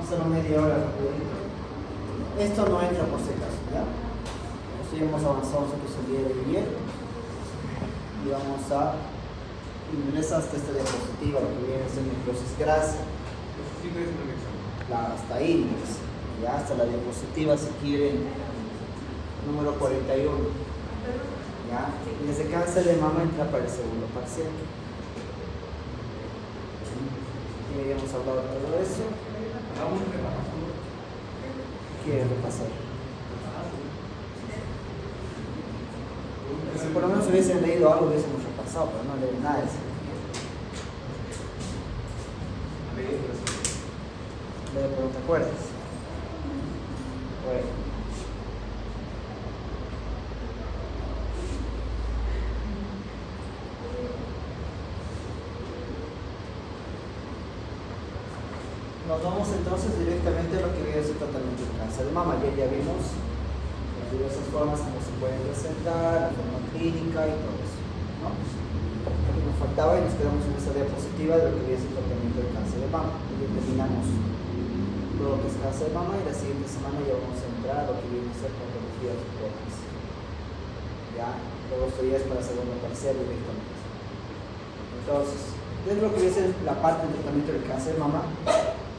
vamos a hacer una media hora rapidito. Esto no entra por si acaso, ¿ya? Esto ya hemos avanzado nosotros el día de ayer y vamos a ingresar hasta esta diapositiva, lo que viene a ser necrosis grasa. Claro, hasta ahí, ya hasta la diapositiva si quieren, número 41. ¿Ya? Y desde cáncer de mama entra para el segundo parcial. Ya habíamos hablado de todo eso. ¿Quieren repasar? Si por lo menos hubiesen leído algo, hubiésemos repasado, pero no leen nada de eso. Pero te acuerdas. Bueno. Nos vamos entonces directamente a lo que viene a ser tratamiento del cáncer de mama. Ayer ya vimos las diversas formas como se pueden presentar, la forma clínica y todo eso, ¿no? Nos faltaba y nos quedamos en esa diapositiva de lo que viene a ser tratamiento del cáncer de mama. Y terminamos todo lo que es cáncer de mama y la siguiente semana ya vamos a entrar a lo que viene a ser patologías orgánicas. Ya, todo esto ya es para segundo parcial directamente. Entonces, dentro de lo que viene a ser la parte del tratamiento del cáncer de mama,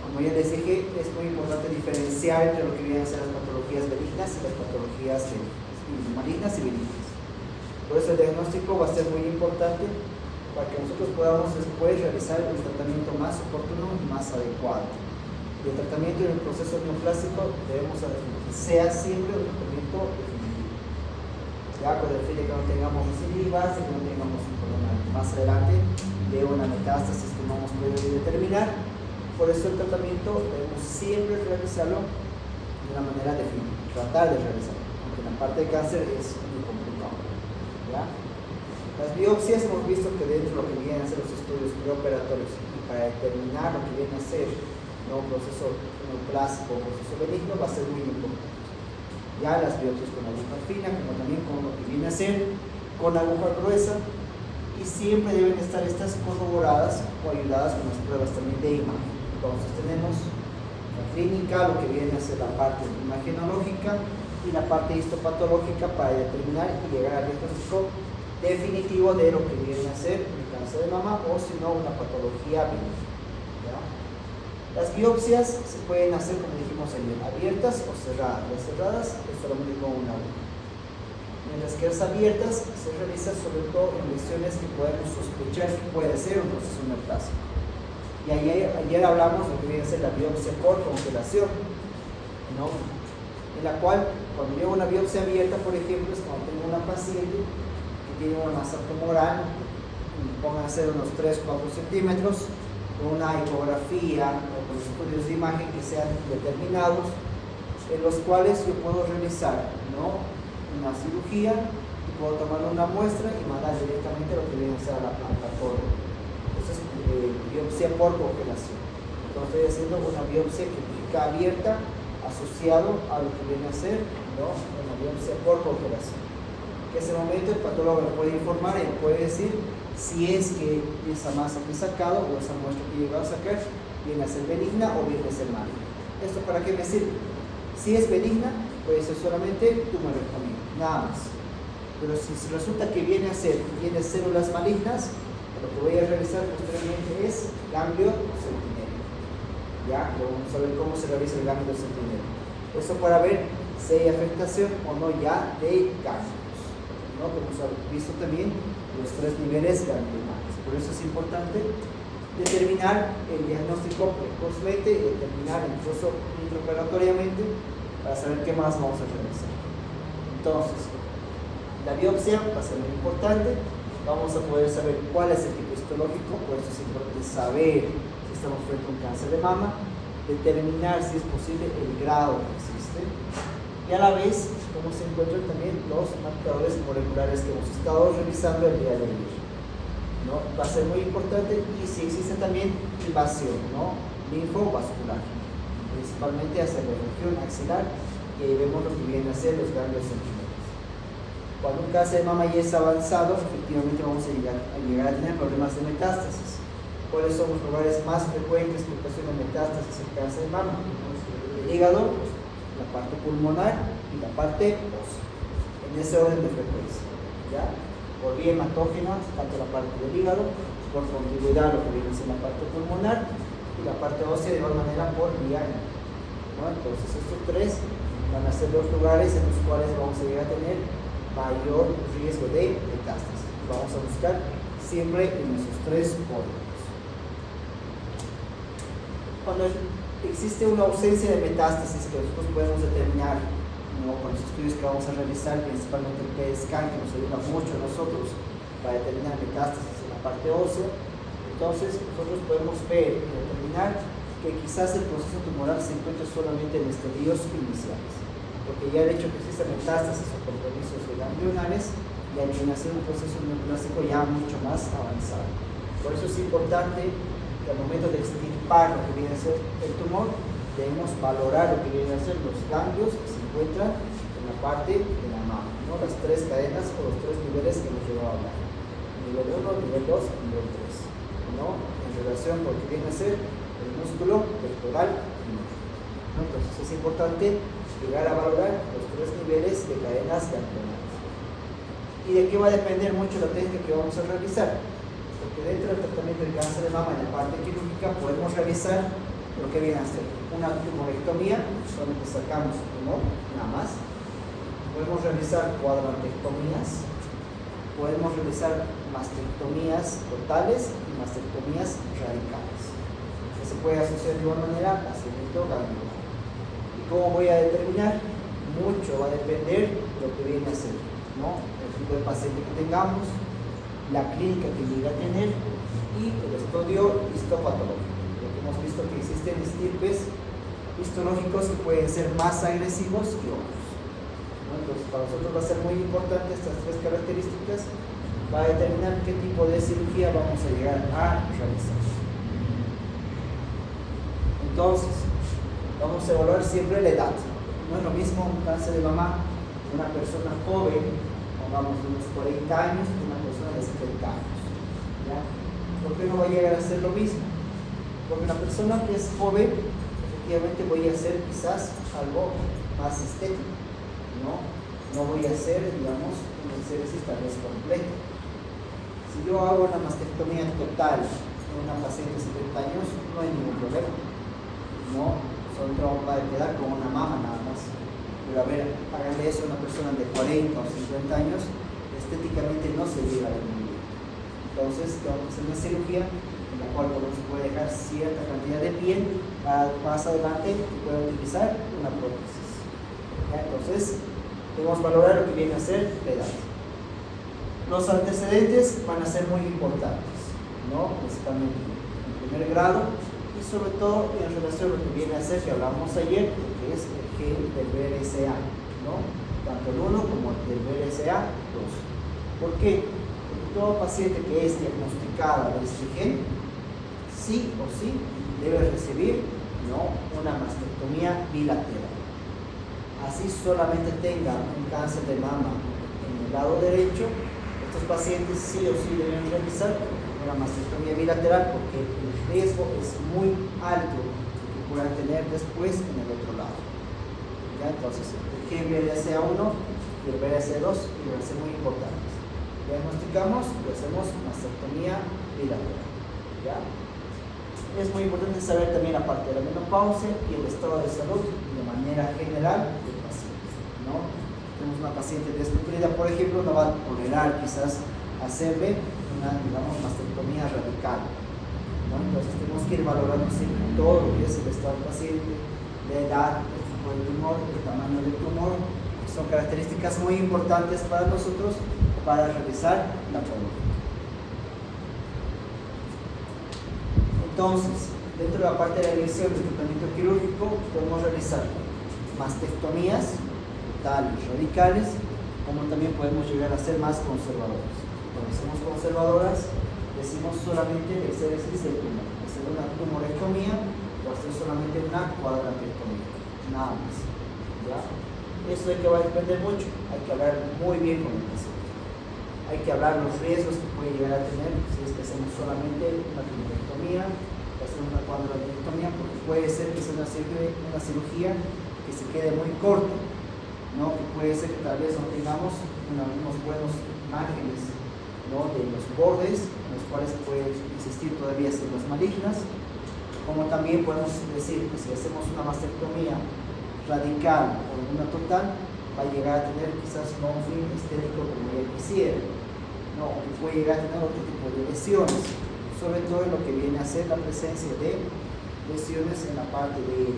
como ya les dije, es muy importante diferenciar entre lo que vienen a ser las patologías benignas y las patologías malignas y benignas. Por eso el diagnóstico va a ser muy importante para que nosotros podamos después realizar el tratamiento más oportuno y más adecuado. Y el tratamiento en el proceso neoplásico debemos hacer que sea siempre un tratamiento definitivo. Ya con el fin de que no tengamos recidivas, de que no tengamos un problema más adelante de una metástasis que no hemos podido determinar. Por eso el tratamiento debemos siempre realizarlo de una manera definitiva, tratar de realizarlo, aunque en la parte de cáncer es muy complicado. ¿Ya? Las biopsias hemos visto que dentro de lo que vienen a ser los estudios preoperatorios y para determinar lo que viene a ser un proceso neoplásico o proceso benigno va a ser muy importante. Ya las biopsias con aguja fina, como también con lo que viene a ser con aguja gruesa, y siempre deben estar estas corroboradas o ayudadas con las pruebas también de imagen. Entonces tenemos la clínica, lo que viene a ser la parte imagenológica y la parte histopatológica para determinar y llegar al diagnóstico definitivo de lo que viene a ser el cáncer de mama o si no una patología benigna. Las biopsias se pueden hacer, como dijimos ayer, abiertas o cerradas. Las cerradas es solamente con una aguja. Mientras que las abiertas se realizan sobre todo en lesiones que podemos sospechar que puede ser un proceso neoplásico. Y ayer hablamos de lo que viene a ser la biopsia por congelación, ¿no? En la cual, cuando yo hago una biopsia abierta, por ejemplo, es cuando tengo una paciente que tiene una masa tumoral, pongan a ser unos 3-4 centímetros, con una ecografía o con estudios de imagen que sean determinados, en los cuales yo puedo realizar, ¿no?, una cirugía y puedo tomar una muestra y mandar directamente lo que viene a ser a la plataforma. Entonces, biopsia por congelación. Entonces, estoy haciendo una biopsia quirúrgica abierta asociado a lo que viene a ser, ¿no?, una biopsia por congelación. En ese momento el patólogo me puede informar y me puede decir si es que esa masa que he sacado o esa muestra que he llegado a sacar viene a ser benigna o viene a ser maligna. ¿Esto para qué me sirve? Si es benigna, puede ser solamente tumorectomía, nada más. Pero si resulta que viene a ser células malignas, lo que voy a realizar posteriormente es ganglio centinela. Ya, vamos a ver cómo se realiza el ganglio centinela. Eso para ver si hay afectación o no ya de ganglios, ¿no? Como hemos visto también los 3 niveles ganglionales. Por eso es importante determinar el diagnóstico precozmente y determinar incluso intraoperatoriamente para saber qué más vamos a realizar. Entonces, la biopsia va a ser muy importante. Vamos a poder saber cuál es el tipo histológico, por eso es importante saber si estamos frente a un cáncer de mama, determinar si es posible el grado que existe y a la vez cómo se encuentran también los marcadores moleculares que hemos estado revisando el día de hoy, ¿no? Va a ser muy importante y si existe también invasión, ¿no?, linfovascular, principalmente hacia la región axilar, y ahí vemos lo que vienen a ser los ganglios centinela. Cuando un cáncer de mama ya es avanzado, efectivamente vamos a llegar a tener problemas de metástasis. ¿Cuáles son los lugares más frecuentes que ocasionan metástasis en cáncer de mama? El hígado, la parte pulmonar y la parte ósea, en ese orden de frecuencia, ¿ya? Por vía hematógena, tanto la parte del hígado, por contigüidad, lo que viene a ser la parte pulmonar, y la parte ósea de igual manera por vía hematógena, ¿no? Entonces estos tres van a ser los lugares en los cuales vamos a llegar a tener mayor riesgo de metástasis. Vamos a buscar siempre en esos tres órganos. Cuando existe una ausencia de metástasis que nosotros podemos determinar, ¿no?, con los estudios que vamos a realizar, principalmente el PET scan, que nos ayuda mucho a nosotros para determinar metástasis en la parte ósea, entonces nosotros podemos ver y determinar que quizás el proceso tumoral se encuentra solamente en estadios iniciales, porque ya el hecho que exista metástasis o compromisos ganglionales ya viene a ser un proceso neoplásico ya mucho más avanzado. Por eso es importante que al momento de extirpar lo que viene a ser el tumor, debemos valorar lo que vienen a ser los ganglios que se encuentran en la parte de la mama, ¿no? Las tres cadenas o los tres niveles que hemos llevado a hablar: nivel 1, nivel 2 y nivel 3, ¿no?, en relación con lo que viene a ser el músculo pectoral, ¿no? Entonces es importante llegar a valorar los tres niveles de cadenas ganglionales. ¿Y de qué va a depender mucho la técnica que vamos a realizar? Porque dentro del tratamiento del cáncer de mama en la parte quirúrgica podemos realizar lo que viene a ser una tumorectomía, solamente sacamos el tumor, nada más. Podemos realizar cuadrantectomías, podemos realizar mastectomías totales y mastectomías radicales, que se puede asociar de igual manera a segmento ganglionar. ¿Y cómo voy a determinar? Mucho va a depender de lo que viene a ser, ¿no?, el tipo de paciente que tengamos, la clínica que llegue a tener y el estudio histopatológico. Hemos visto que existen estirpes histológicos que pueden ser más agresivos que otros, ¿no? Entonces para nosotros va a ser muy importante estas tres características para determinar qué tipo de cirugía vamos a llegar a realizar. Entonces vamos a evaluar siempre la edad. No es lo mismo un cáncer de mama de una persona joven, pongamos de unos 40 años, que una persona de 70 años, ¿ya? ¿Por qué no va a llegar a ser lo mismo? Porque la persona que es joven, efectivamente voy a hacer quizás algo más estético, ¿no? No voy a hacer, digamos, una estéresis tal vez completa. Si yo hago una mastectomía total en una paciente de 70 años, no hay ningún problema, ¿no? Solo va a quedar con una mama nada más. Pero a ver, háganle eso a una persona de 40 o 50 años, estéticamente no se llega a ver muy bien. Entonces, tengo que hacer una cirugía en la cual se puede dejar cierta cantidad de piel para más adelante pueda utilizar una prótesis, ¿ya? Entonces debemos valorar lo que viene a ser la edad. Los antecedentes van a ser muy importantes, ¿no?, principalmente en primer grado y sobre todo en relación a lo que viene a ser, que hablamos ayer, que es el gen del BRCA, ¿no?, tanto el 1 como el del BRCA2. ¿Por qué? Porque todo paciente que es diagnosticada de este gen sí o sí debe recibir, ¿no?, una mastectomía bilateral. Así solamente tenga un cáncer de mama en el lado derecho, estos pacientes sí o sí deben realizar una mastectomía bilateral porque el riesgo es muy alto de que puedan tener después en el otro lado, ¿ya? Entonces el gen BRCA1 y el BRCA2 van a ser muy importantes. Diagnosticamos y hacemos mastectomía bilateral, ¿ya? Es muy importante saber también la parte de la menopausia y el estado de salud de manera general del paciente, ¿no? Tenemos una paciente desnutrida, por ejemplo, no va a tolerar quizás hacerle una, digamos, mastectomía radical, ¿no? Entonces tenemos que ir valorando siempre todo lo que es el estado del paciente, la edad, el tipo de tumor, el tamaño del tumor. Son características muy importantes para nosotros para realizar la política. Entonces, dentro de la parte de la elección del tratamiento quirúrgico, podemos realizar mastectomías totales, radicales, como también podemos llegar a ser más conservadoras. Cuando hacemos conservadoras, decimos solamente el estéresis del tumor, hacer una tumorectomía o hacer solamente una cuadrantectomía, nada más, ¿ya? Eso de que va a depender mucho, hay que hablar muy bien con el paciente. Hay que hablar de los riesgos que puede llegar a tener si es que hacemos solamente una tumorectomía, que hacemos una cuadrilectomía, porque puede ser que sea una cirugía que se quede muy corta, ¿no? Que puede ser que tal vez no tengamos unos buenos márgenes, ¿no? De los bordes, en los cuales puede existir todavía células malignas, como también podemos decir que si hacemos una mastectomía radical o una total, va a llegar a tener quizás no un fin estético como ella quisiera, no, puede llegar a tener otro tipo de lesiones, sobre todo en lo que viene a ser la presencia de lesiones en la parte de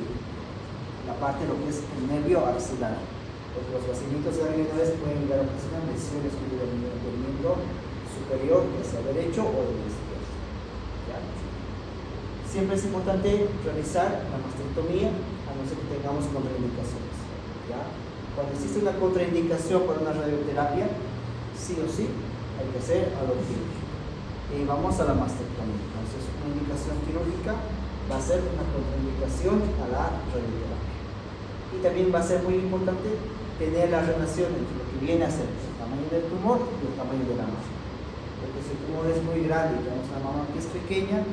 lo que es el nervio axilar, porque los vacimientos ganglionares pueden llegar a ocasionar lesiones del miembro superior, ya sea derecho o del izquierdo. ¿Ya? Siempre es importante realizar la mastectomía, a no ser que tengamos contraindicaciones. ¿Ya? Cuando existe una contraindicación para una radioterapia, sí o sí hay que hacer algo quirúrgico. Vamos a la mastectomía. Entonces, una indicación quirúrgica va a ser una contraindicación a la radioterapia. Y también va a ser muy importante tener la relación entre lo que viene a ser el tamaño del tumor y el tamaño de la mama. Porque si el tumor es muy grande y tenemos una mama que es pequeña,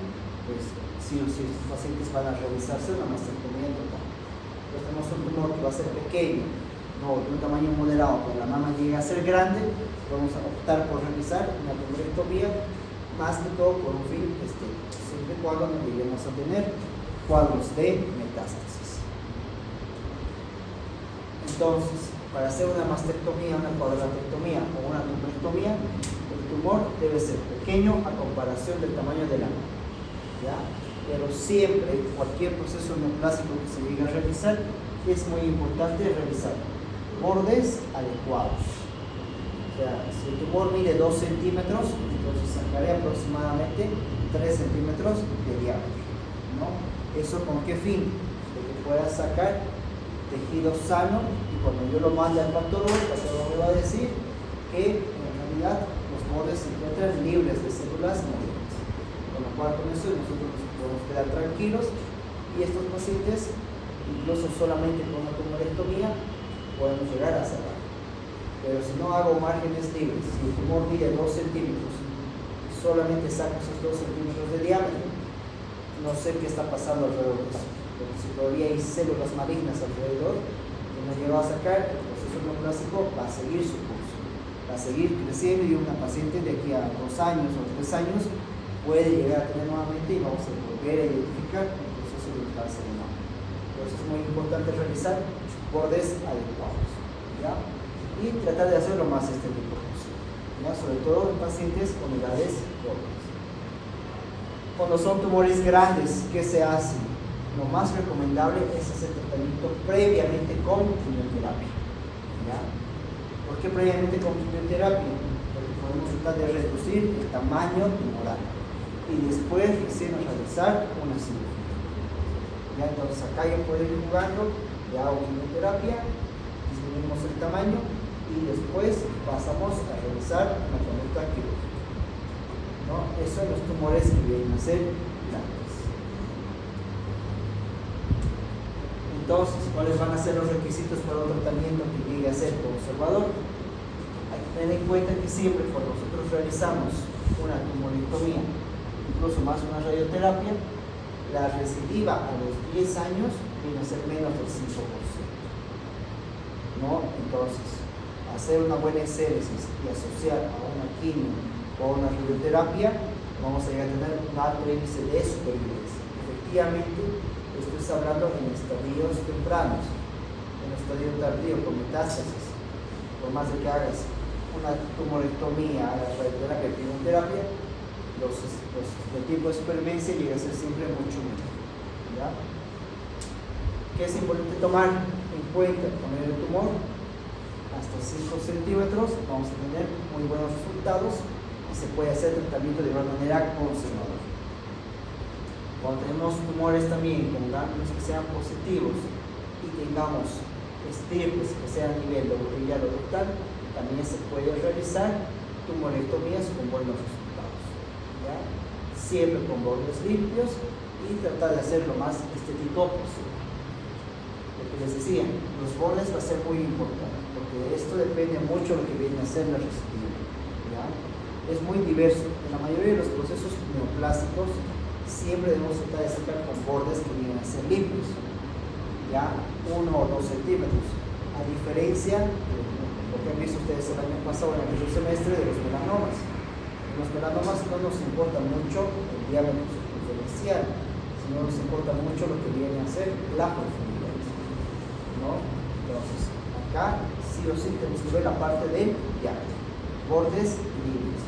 pues sí o sí los pacientes van a realizarse una mastectomía total. Entonces tenemos un tumor que va a ser pequeño, no, de un tamaño moderado, pero la mama llega a ser grande, vamos a optar por realizar una tumorectomía, más que todo por un fin estético, siempre y cuando no lleguemos a tener cuadros de metástasis. Entonces, para hacer una mastectomía, una cuadrilectomía o una tumorectomía, el tumor debe ser pequeño a comparación del tamaño de la mama, ¿ya? Pero siempre, cualquier proceso neoplásico que se llegue a realizar, es muy importante realizar bordes adecuados. O sea, si el tumor mide 2 centímetros, entonces sacaré aproximadamente 3 centímetros de diámetro, ¿no? ¿Eso con qué fin? De que pueda sacar tejido sano, y cuando yo lo mande al patólogo, el patólogo me va a decir que en realidad los bordes se encuentran libres de células malignas. Con lo cual, con eso nosotros nos podemos quedar tranquilos, y estos pacientes, incluso solamente con una tumorectomía, podemos llegar a cerrar. Pero si no hago márgenes libres, si el tumor mide 2 centímetros y solamente saco esos 2 centímetros de diámetro, no sé qué está pasando alrededor de eso. Porque si todavía hay células malignas alrededor que no llegó a sacar, el proceso neoplásico va a seguir su curso, va a seguir creciendo, y una paciente de aquí a 2 años o 3 años puede llegar a tener nuevamente, y vamos a volver a identificar el proceso de cáncer de mama. Por eso es muy importante realizar bordes adecuados, ¿ya? Y tratar de hacer lo más estético posible, ¿ya? Sobre todo en pacientes con edades jóvenes. Cuando son tumores grandes, ¿qué se hace? Lo más recomendable es hacer tratamiento previamente con quimioterapia, ¿ya? ¿Por qué previamente con quimioterapia? Porque podemos tratar de reducir el tamaño tumoral y después recién realizar una cirugía, ¿ya? Entonces acá yo puedo ir jugando, ya hago quimioterapia, disminuimos el tamaño y después pasamos a realizar una conducta quirúrgica, ¿no? Eso en los tumores que vienen a ser grandes. Entonces, ¿cuáles van a ser los requisitos para un tratamiento que llegue a ser conservador? Hay que tener en cuenta que siempre cuando nosotros realizamos una tumorectomía, incluso más una radioterapia, la recidiva a los 10 años viene a ser menos del 5%, ¿no? Entonces, hacer una buena exéresis y asociar a una quimio o una radioterapia, vamos a llegar a tener un alto índice de supervivencia. Efectivamente, esto es hablando en estadios tempranos. En estadio tardío con metástasis, por más de que hagas una tumorectomía, hagas radioterapia, quimioterapia, el tiempo de supervivencia llega a ser siempre mucho menor, ¿ya? ¿Qué es importante tomar en cuenta? Poner el tumor hasta 5 centímetros, vamos a tener muy buenos resultados y se puede hacer tratamiento de una manera conservadora. Cuando tenemos tumores también con ganglios que sean positivos y tengamos estirpes que sean a nivel lobular o rectal, también se puede realizar tumorectomías con buenos resultados, ¿ya? Siempre con bordes limpios y tratar de hacer lo más estético posible. Lo que les decía, los bordes va a ser muy importante, porque esto depende mucho de lo que viene a ser la recidiva. ¿ya? Es muy diverso. En la mayoría de los procesos neoplásicos siempre debemos tratar de sacar con bordes que vienen a ser limpios, ya 1 o 2 centímetros, a diferencia de lo que han visto ustedes el año pasado en el primer semestre de los melanomas. En los melanomas no nos importa mucho el diámetro superficial, sino nos importa mucho lo que viene a ser la profundidad, ¿no? Entonces, acá sí o sí tenemos que ver la parte del diámetro, bordes libres,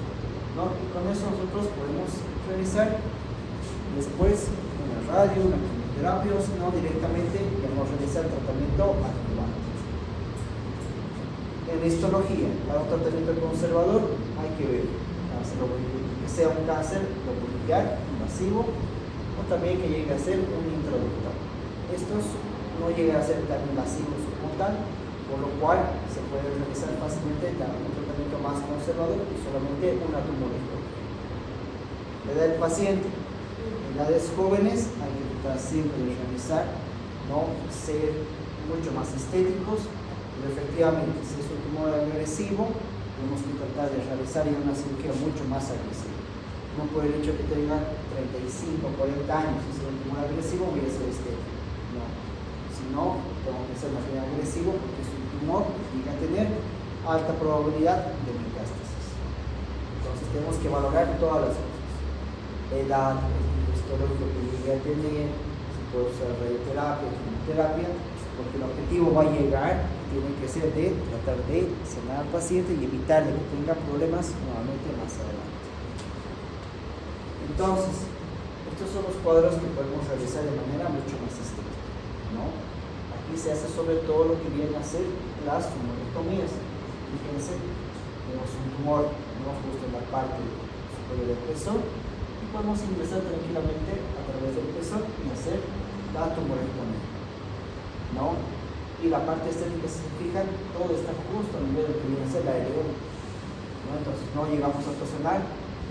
¿no? Y con eso nosotros podemos realizar después una radio, una quimioterapia, o si no directamente podemos realizar el tratamiento adecuado. En histología, para un tratamiento conservador hay que ver que sea un cáncer lobular invasivo o también que llegue a ser un intraductal. Estos no llegan a ser tan invasivos como tal, por lo cual se puede realizar fácilmente un tratamiento más conservador y solamente una tumorectomía. La edad del paciente, en edades jóvenes hay que tratar siempre de realizar, no ser mucho más estéticos, pero efectivamente si es un tumor agresivo tenemos que tratar de realizar ya una cirugía mucho más agresiva. No por el hecho que tenga 35 o 40 años y sea un tumor agresivo voy a ser estético, no, sino tengo que ser más bien agresivo porque es un tumor que llega a tener alta probabilidad de metástasis. Entonces tenemos que valorar todas las cosas, la edad, el tipo histológico que llegue a tener, si puede usar radioterapia, quimioterapia, porque el objetivo va a llegar, tiene que ser de tratar de sanar al paciente y evitar que tenga problemas nuevamente más adelante. Entonces, estos son los cuadros que podemos realizar de manera mucho más estética, ¿no? Aquí se hace sobre todo lo que viene a ser las tumorectomías. Fíjense, tenemos un tumor, ¿no? Justo en la parte superior del pezón y podemos ingresar tranquilamente a través del pezón y hacer la tumorectomía, ¿no? Y la parte estética, si se fijan, todo está justo a nivel de lo que viene a ser la areola, ¿no? Entonces no llegamos a ocasionar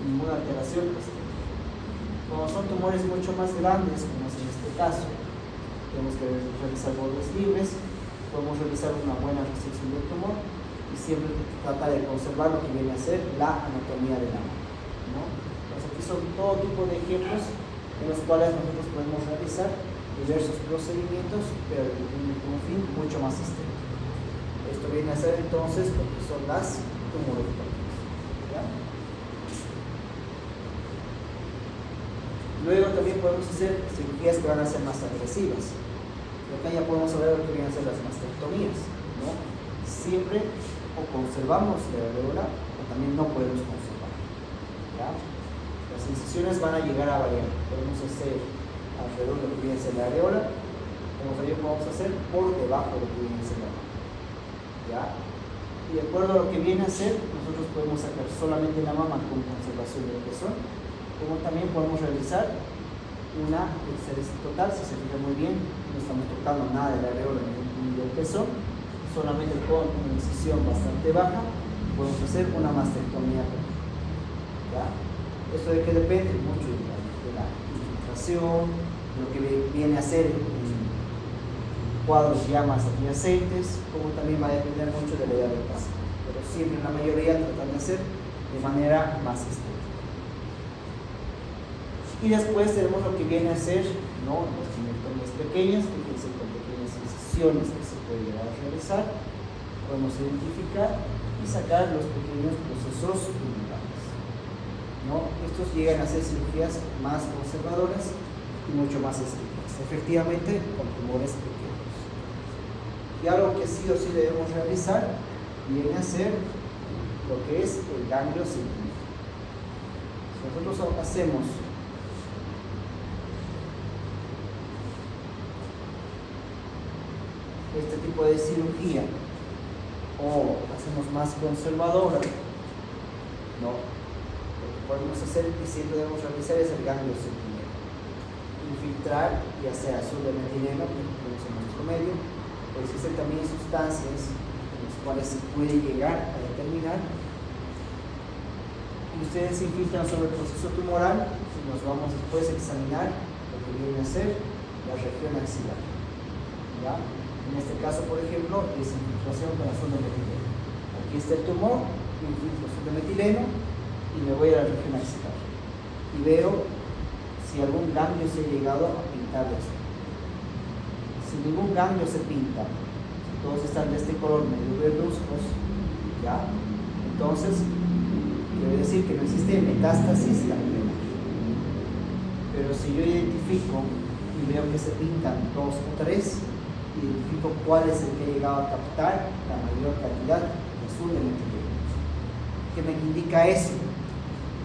ninguna alteración estética. Cuando son tumores mucho más grandes, como es en este caso, tenemos que realizar bordes libres, podemos realizar una buena resección del tumor y siempre tratar de conservar lo que viene a ser la anatomía de la mama, ¿no? Entonces aquí son todo tipo de ejemplos en los cuales nosotros podemos realizar diversos procedimientos, pero con un fin mucho más estético. Esto viene a ser entonces lo que son las tumorectomías, ¿ya? Luego también podemos hacer cirugías que van a ser más agresivas. Y acá ya podemos saber lo que vienen a ser las mastectomías, ¿no? Siempre o conservamos la areola o también no podemos conservar, ¿ya? Las incisiones van a llegar a variar. Podemos hacer alrededor de lo que viene a ser la areola, como también podemos hacer por debajo de lo que viene a ser la mama, ¿ya? Y de acuerdo a lo que viene a ser, nosotros podemos sacar solamente la mama con conservación del pezón, como también podemos realizar una exéresis total. Si se fijan muy bien, no estamos tocando nada de la areola ni del pezón, solamente con una incisión bastante baja podemos hacer una mastectomía total, ¿ya? Esto de que depende mucho de la infiltración, lo que viene a ser cuadros ya más adyacentes, como también va a depender mucho de la edad del paciente, pero siempre en la mayoría tratan de hacer de manera más estética. Y después tenemos lo que viene a ser, ¿no?, las quimiotomías pequeñas, fíjense, con pequeñas incisiones que se puede llegar a realizar, podemos identificar y sacar los pequeños procesos tumorales, ¿no? Estos llegan a ser cirugías más conservadoras y mucho más estéticas, efectivamente con tumores pequeños. Y algo que sí o sí debemos realizar viene a ser lo que es el ganglio centinela. Si nosotros hacemos este tipo de cirugía o hacemos más conservadora, ¿no?, lo que podemos hacer y siempre debemos realizar es el ganglio centinela. Infiltrar, ya sea azul de metileno, que tenemos en nuestro medio, o existen también sustancias en las cuales se puede llegar a determinar. Y ustedes se infiltran sobre el proceso tumoral y nos vamos después a examinar lo que viene a ser la región axilar, ¿ya? En este caso, por ejemplo, es infiltración con azul de metileno. Aquí está el tumor infiltro de metileno y me voy a la región axilar. Y veo si algún ganglio se ha llegado a pintar de esto. Si ningún ganglio se pinta, si todos están de este color medio verduzcos, ¿ya? Entonces, quiere decir que no existe metástasis ganglionar. Pero si yo identifico y veo que se pintan 2 o 3, identifico cuál es el que ha llegado a captar la mayor cantidad de azul de metileno. ¿Qué me indica eso?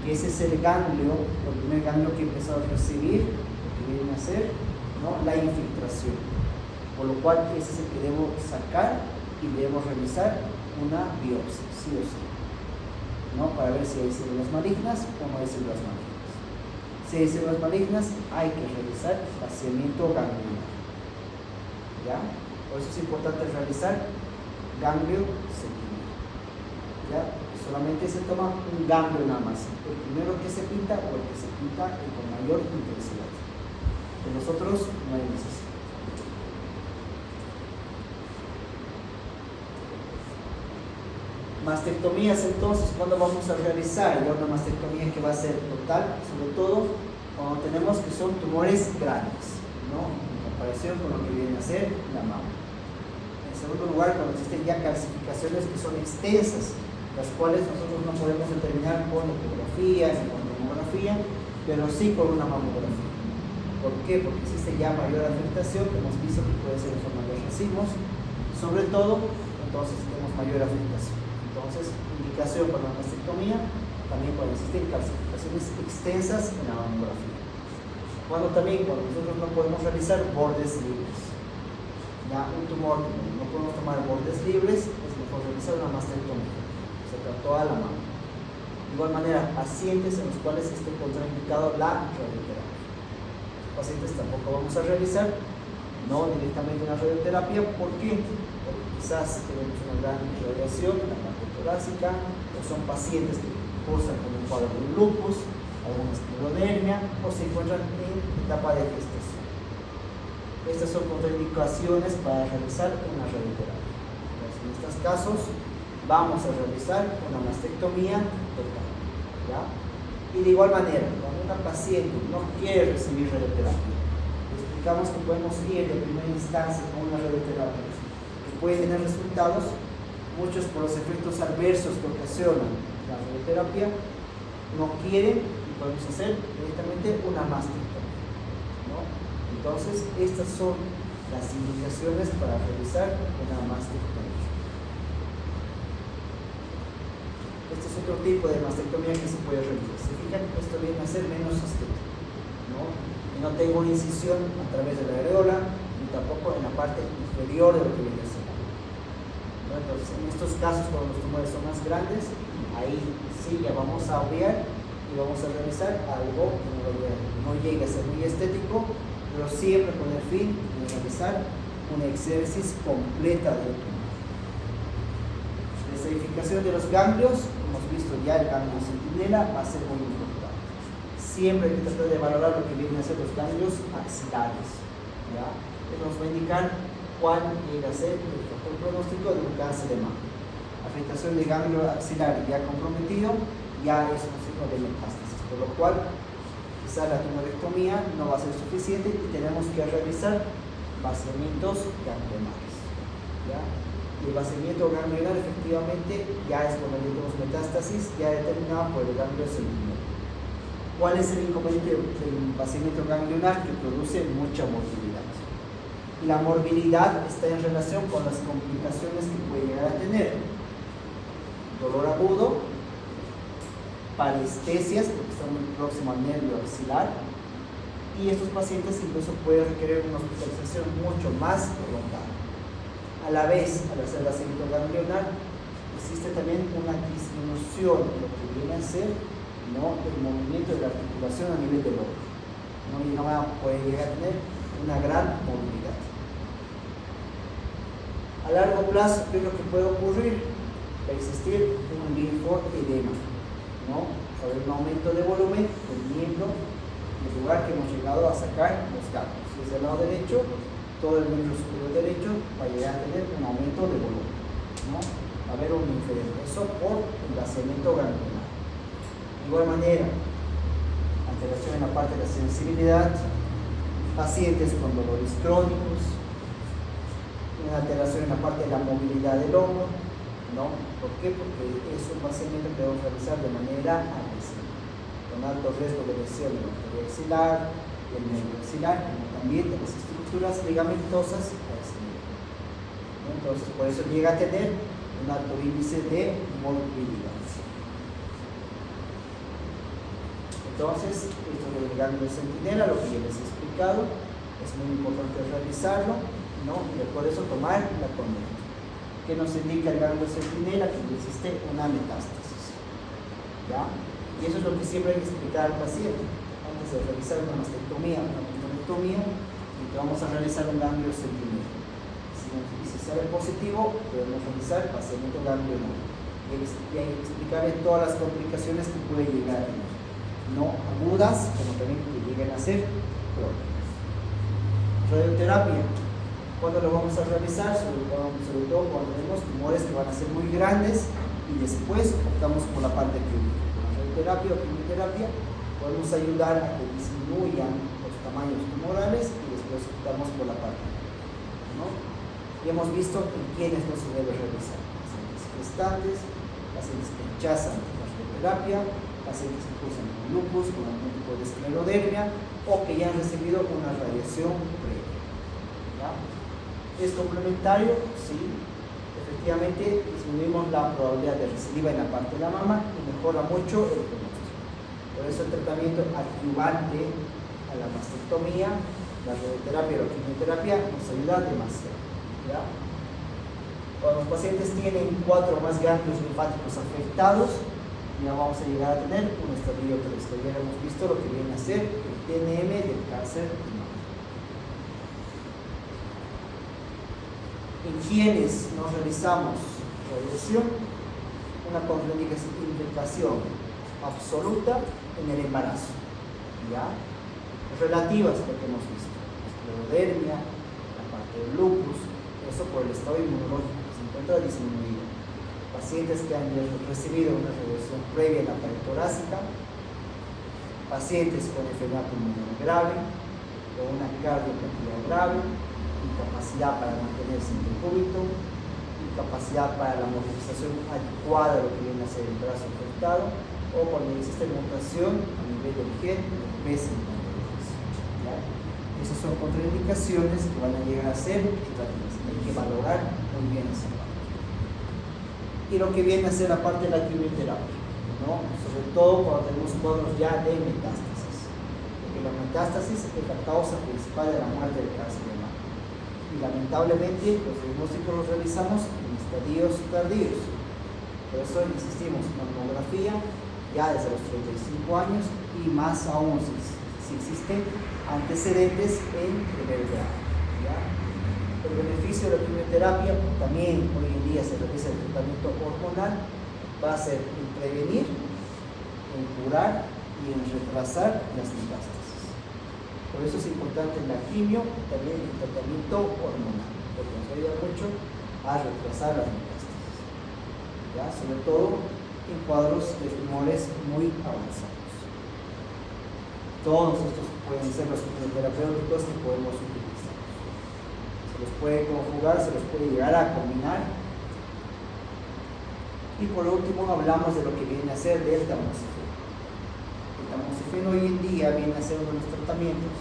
Que ese es el ganglio, el primer ganglio que he empezado a recibir, que viene a ser, ¿no?, la infiltración. Por lo cual ese es el que debo sacar y debo realizar una biopsia, sí o sí, ¿no?, para ver si hay células malignas o no hay células malignas. Si hay células malignas, hay que realizar vaciamiento ganglionar. ¿Ya? Por eso es importante realizar ganglio sentinela. ¿Ya? Solamente se toma un ganglio nada más, el primero que se pinta o el que se pinta con mayor intensidad. De nosotros no hay necesidad. Mastectomías, entonces, ¿cuándo vamos a realizar? Ya una mastectomía que va a ser total, sobre todo cuando tenemos que son tumores grandes, ¿no?, en comparación con lo que viene a ser la mama. En segundo lugar, cuando existen ya calcificaciones que son extensas, las cuales nosotros no podemos determinar con ecografía ni con tomografía, pero sí con una mamografía. ¿Por qué? Porque existe ya mayor afectación, que hemos visto que puede ser en forma de racimos, sobre todo, entonces tenemos mayor afectación. Entonces, indicación para la mastectomía, también cuando existen calcificaciones extensas en la mamografía. Cuando nosotros no podemos realizar bordes libres. Ya un tumor que no podemos tomar bordes libres, es mejor realizar una mastectomía, se sea, toda la mama. De igual manera, pacientes en los cuales esté contraindicado la radioterapia. Pacientes tampoco vamos a realizar, no directamente una radioterapia. ¿Por qué? Porque quizás tenemos una gran irradiación en la parte torácica, o son pacientes que cursan con un cuadro de lupus, alguna esclerodermia, o se encuentran en etapa de gestación. Estas son contraindicaciones para realizar una radioterapia. Entonces, en estos casos vamos a realizar una mastectomía total, ¿ya? Y de igual manera, cuando una paciente no quiere recibir radioterapia, le explicamos que podemos ir de primera instancia con una radioterapia que puede tener resultados, muchos por los efectos adversos que ocasionan la radioterapia no quieren, y podemos hacer directamente una mastectomía, ¿no? Entonces, estas son las indicaciones para realizar una mastectomía. Este es otro tipo de mastectomía que se puede realizar. Si fijan, esto viene a ser menos estético, ¿no? Y no tengo una incisión a través de la areola, ni tampoco en la parte inferior de lo que viene a ser. Entonces, en estos casos, cuando los tumores son más grandes, ahí sí ya vamos a obviar y vamos a realizar algo que no llegue a ser muy estético, pero siempre con el fin de realizar una exéresis completa del tumor. La esterificación de los ganglios, hemos visto ya el ganglio centinela, va a ser muy importante. Siempre hay que tratar de valorar lo que vienen a ser los ganglios axilares, ¿ya? Esto nos va a indicar cuál llega a ser el factor pronóstico de un cáncer de mama. Afectación de ganglio axilar ya comprometido ya es un signo de metástasis, por lo cual quizá la tumorectomía no va a ser suficiente y tenemos que realizar vaciamientos ganglionares, ¿ya? Y el vaciamiento ganglionar efectivamente ya es cuando tenemos metástasis ya determinado por el ganglio centinela. ¿Cuál es el inconveniente del vaciamiento ganglionar? Que produce mucha morbilidad. Y la morbilidad está en relación con las complicaciones que puede llegar a tener. Dolor agudo, parestesias, porque está muy próximo al nervio axilar, y estos pacientes incluso pueden requerir una hospitalización mucho más prolongada. A la vez, al hacer vaciamiento ganglionar, existe también una disminución de lo que viene a ser, ¿no?, el movimiento de la articulación a nivel del hombro, ¿no? Y no puede llegar a tener una gran movilidad. A largo plazo, ¿qué es lo que puede ocurrir? Va a existir un linfoedema, ¿no? Va a haber un aumento de volumen del miembro del lugar que hemos llegado a sacar los ganglios. Si es del lado derecho, todo el miembro superior derecho va a llegar a tener un aumento de volumen, ¿no? Va a haber un infereso por el vaciamiento ganglionar. De igual manera, alteración en la parte de la sensibilidad, pacientes con dolores crónicos, una alteración en la parte de la movilidad del hombro, ¿no? ¿Por qué? Porque es un vaciamiento que debemos realizar de manera agresiva, con alto riesgo de lesión del arteria axilar, del nervio axilar, como también de las estructuras ligamentosas a ese nivel, ¿no? Entonces, por eso llega a tener un alto índice de morbilidad. Entonces, esto del ganglio centinela, lo que ya les he explicado, es muy importante realizarlo, ¿no? Y por eso tomar la conducta. ¿Qué nos indica el ganglio centinela? Que existe una metástasis, ¿ya? Y eso es lo que siempre hay que explicar al paciente antes de realizar una mastectomía, una tonsillectomía, y que vamos a realizar un ganglio centinela. Y si sale positivo, podemos realizar vaciamiento ganglionar. Y hay que explicarle todas las complicaciones que puede llegar a tener, no agudas, como también que lleguen a ser crónicas. Radioterapia, ¿cuándo lo vamos a realizar? Sobre todo cuando tenemos tumores que van a ser muy grandes y después optamos por la parte clínica. Con la radioterapia o quimioterapia podemos ayudar a que disminuyan los tamaños tumorales y después optamos por la parte clínica, ¿no? Y hemos visto en quiénes no se debe realizar: pacientes gestantes, pacientes que rechazan la radioterapia, pacientes que cursan con lupus, con algún tipo de esclerodermia o que ya han recibido una radiación previa, ¿ya? ¿Es complementario? Sí. Efectivamente, disminuimos la probabilidad de recidiva en la parte de la mama y mejora mucho el pronóstico. Por eso el tratamiento adyuvante a la mastectomía, la radioterapia o la quimioterapia nos ayuda demasiado, ¿ya? Cuando los pacientes tienen 4 o más ganglios linfáticos afectados, ya vamos a llegar a tener un estadio 3. Ya hemos visto lo que viene a ser el TNM del cáncer de mama. En quienes nos realizamos radiación, una contraindicación absoluta en el embarazo, ¿ya? Relativas a lo que hemos visto: esclerodermia, la parte del lupus, eso por el estado inmunológico que se encuentra disminuido. Pacientes que han recibido una radiación previa en la pared torácica, pacientes con enfermedad pulmonar grave, con una cardiopatía grave, incapacidad para mantenerse en decúbito, incapacidad para la movilización adecuada de lo que viene a ser el brazo afectado, o cuando existe mutación a nivel del gen B53, ¿ya? Esas son contraindicaciones que van a llegar a ser relativas. Hay que valorar muy bien esa parte. Y lo que viene a ser la parte de la quimioterapia, ¿no? Sobre todo cuando tenemos cuadros ya de metástasis, porque la metástasis es la causa principal de la muerte del cáncer de mama. Y lamentablemente los diagnósticos los realizamos en estadios tardíos. Por eso insistimos en la mamografía ya desde los 35 años y más aún si existen antecedentes en primer grado, ¿ya? El beneficio de la quimioterapia, también hoy en día se realiza el tratamiento hormonal, va a ser en prevenir, en curar y en retrasar las metástasis. Por eso es importante la quimio y también el tratamiento hormonal, porque nos ayuda mucho a retrasar las metástasis, ¿ya? Sobre todo en cuadros de tumores muy avanzados. Todos estos pueden ser los quimioterapéuticos que podemos utilizar. Se los puede conjugar, se los puede llegar a combinar. Y por último hablamos de lo que viene a ser del tamoxifeno. El tamoxifeno hoy en día viene a ser uno de los tratamientos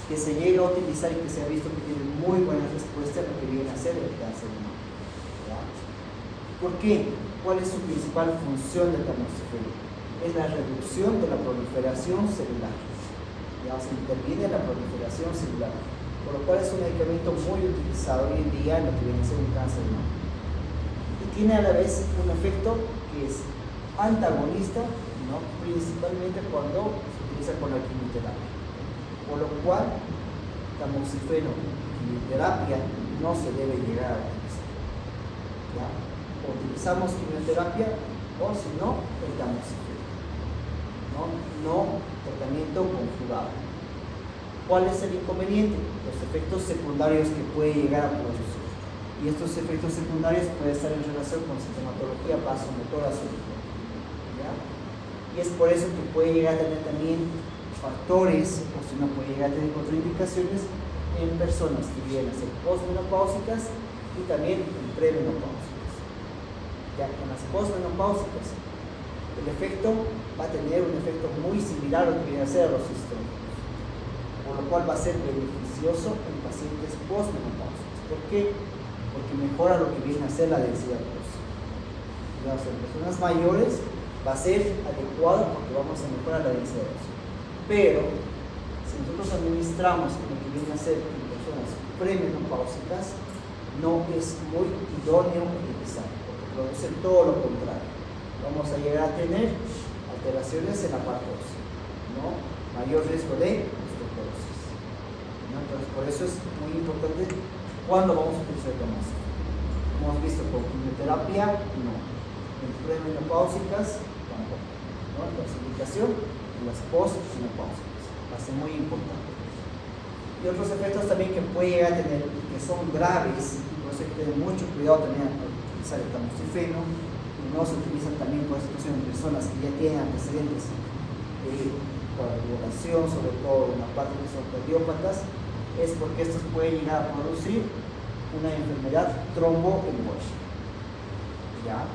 que se llega a utilizar y que se ha visto que tiene muy buena respuesta a lo que viene a ser el cáncer de mama, ¿ya? ¿Por qué? ¿Cuál es su principal función del tamoxifeno? Es la reducción de la proliferación celular. Ya se interviene en la proliferación celular, por lo cual es un medicamento muy utilizado hoy en día en lo que viene a ser un cáncer de mama. Y tiene a la vez un efecto que es antagonista, ¿no? Principalmente cuando se utiliza con la quimioterapia. Por lo cual, tamoxifeno y quimioterapia no se debe llegar a utilizar, ¿ya? O utilizamos quimioterapia o si no, el tamoxifeno, no tratamiento conjugado. ¿Cuál es el inconveniente? Los efectos secundarios que puede llegar a producir. Y estos efectos secundarios pueden estar en relación con sintomatología vasomotora sobre todo, ¿ya? Y es por eso que puede llegar a tener también factores, o si no puede llegar a tener contraindicaciones en personas que vienen a ser posmenopáusicas y también en premenopáusicas. Ya en las posmenopáusicas el efecto va a tener un efecto muy similar a lo que viene a ser a los históricos, por lo cual va a ser beneficioso en pacientes posmenopáusicos. ¿Por qué? Porque mejora lo que viene a ser la densidad ósea. En personas mayores va a ser adecuado porque vamos a mejorar la densidad ósea. Pero si nosotros administramos lo que viene a ser en personas premenopáusicas, no es muy idóneo utilizar, porque produce todo lo contrario. Vamos a llegar a tener alteraciones en la parte ósea, ¿no? Mayor riesgo de osteoporosis, ¿no? Entonces, por eso es muy importante cuándo vamos a utilizar tamoxifen. Como hemos visto, con quimioterapia, no. En premenopáusicas, tampoco, ¿no? Entonces, indicación en las postmenopáusicas va a ser muy importante. Y otros efectos también que puede llegar a tener, que son graves, y por eso hay que tener mucho cuidado también al utilizar el tamoxifeno. No se utilizan también por situación en personas que ya tienen antecedentes de coagulación, sobre todo en la parte que son cardiópatas, es porque estos pueden llegar a producir una enfermedad tromboembólica, ¿ya?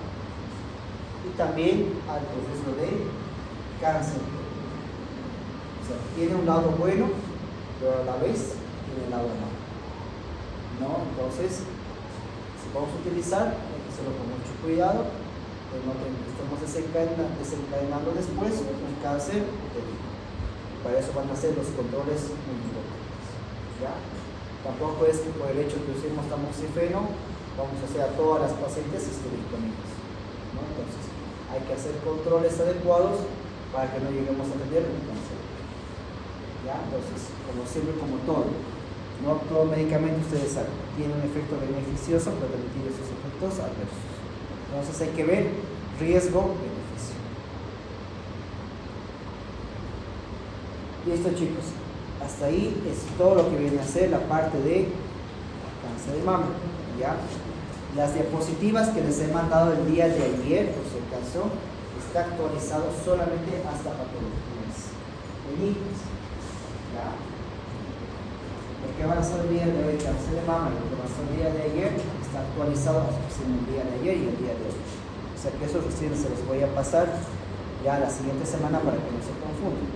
Y también alto riesgo de cáncer. O sea, tiene un lado bueno, pero a la vez tiene un lado malo, ¿no? Entonces, si vamos a utilizar, hay que hacerlo con mucho cuidado. No estamos desencadenando después un cáncer uterino. Para eso van a ser los controles muy importantes, ¿ya? Tampoco es que por el hecho que usemos tamoxifeno vamos a hacer a todas las pacientes histerectomías, ¿no? Entonces hay que hacer controles adecuados para que no lleguemos a tener un cáncer, ¿ya? Entonces, como siempre, como todo, no todo medicamento, ustedes saben, tiene un efecto beneficioso, pero también tiene sus efectos adversos. Entonces hay que ver riesgo-beneficio. Listo, chicos. Hasta ahí es todo lo que viene a ser la parte de cáncer de mama, ¿ya? Las diapositivas que les he mandado el día de ayer, por si acaso, está actualizado solamente hasta patologías benignas, ¿ya? Lo que van a ser el día de hoy, cáncer de mama, y lo que va a ser el día de ayer, está actualizado en el día de ayer y el día de hoy. O sea que eso recién se los voy a pasar ya la siguiente semana para que no se confundan.